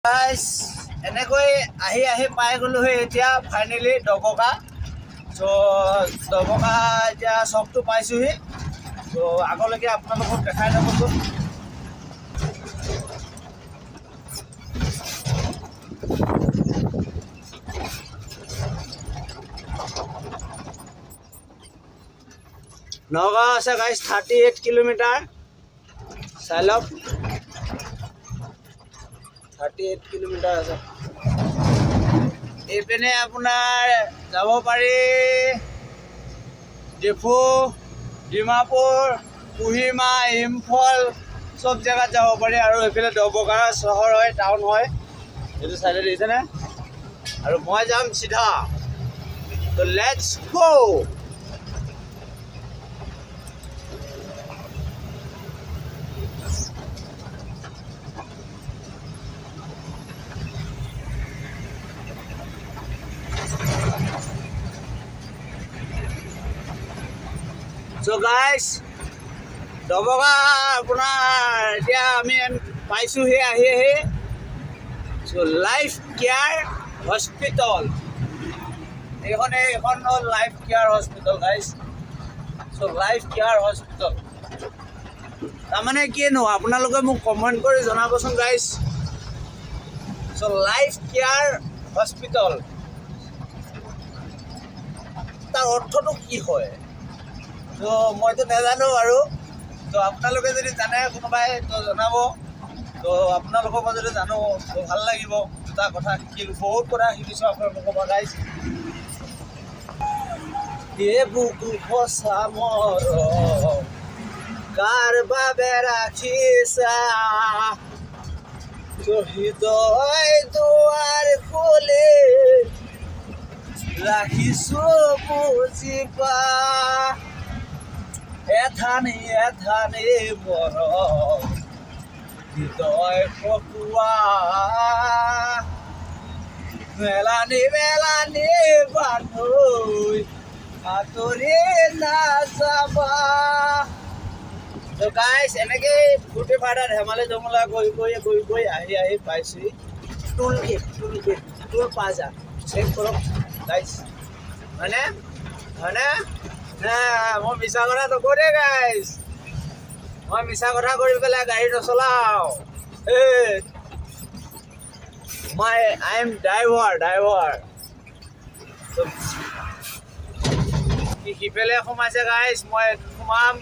গাইছ এনেকৈ আহি পাই গ'লোহি এতিয়া ফাইনেলি ডবকা। চ' ডবকা এতিয়া চবটো পাইছোহি। চ' আগলৈকে আপোনালোকক দেখাই যাবচোন। নগাঁও আছে গাইছ 38 কিলোমিটাৰ। চাই লওক 38 কিলোমিটাৰ আছে। এইপিনে আপোনাৰ যাব পাৰি ডিফু, ডিমাপুৰ, কোহিমা, ইম্ফল চব জেগাত যাব পাৰি। আৰু এইফালে ডবকা চহৰ হয়, টাউন হয়, এইটো চাইডে দেখিছেনে। আৰু মই যাম চিধা। তো let's go. So guys, Doboka আপোনাৰ এতিয়া আমি পাইছোঁহি আহি। চ' লাইফ কেয়াৰ হস্পিটেল, এইখন হ'ল লাইফ কেয়াৰ হস্পিটেল গাইজ। চ' লাইফ কেয়াৰ হস্পিটেল তাৰমানে কিনো আপোনালোকে মোক কমেণ্ট কৰি জনাবচোন গাইজ। চ' লাইফ কেয়াৰ হস্পিটেল তাৰ অৰ্থটো কি হয়? তো মইতো নাজানো আৰু। তো আপোনালোকে যদি জানে কোনোবাই তো জনাব। তো আপোনালোকৰ পৰা যদি জানো তো ভাল লাগিব। দুটা কথা শিকিলোঁ, বহুত কথা শিকিছোঁ আপোনালোকৰ পৰা গাইজ। এই বুকু সঁচা মৰম কাৰ বাবে ৰাখিছা, হৃদয় দুৱাৰ খুলি ৰাখিছোঁ বুজিবা। এথানি মৰম হৃদয় পকোৱা, মেলানি বান্ধৈ আঁতৰি নাযাবা। তো গাইজ এনেকেই ফূৰ্তি ফাৰ্তা ধেমালি জমলা গৈ আহি পাইছোঁহি টুল প্লাজা। চেক কৰক গাইজ, হয়নে? মই মিছা কথা নকওঁ দেই গাইজ। মই মিছা কথা কৰি পেলাই গাড়ী নচলাওঁ। I am driver. সিফালে সোমাইছে গাইজ, মই সোমাম।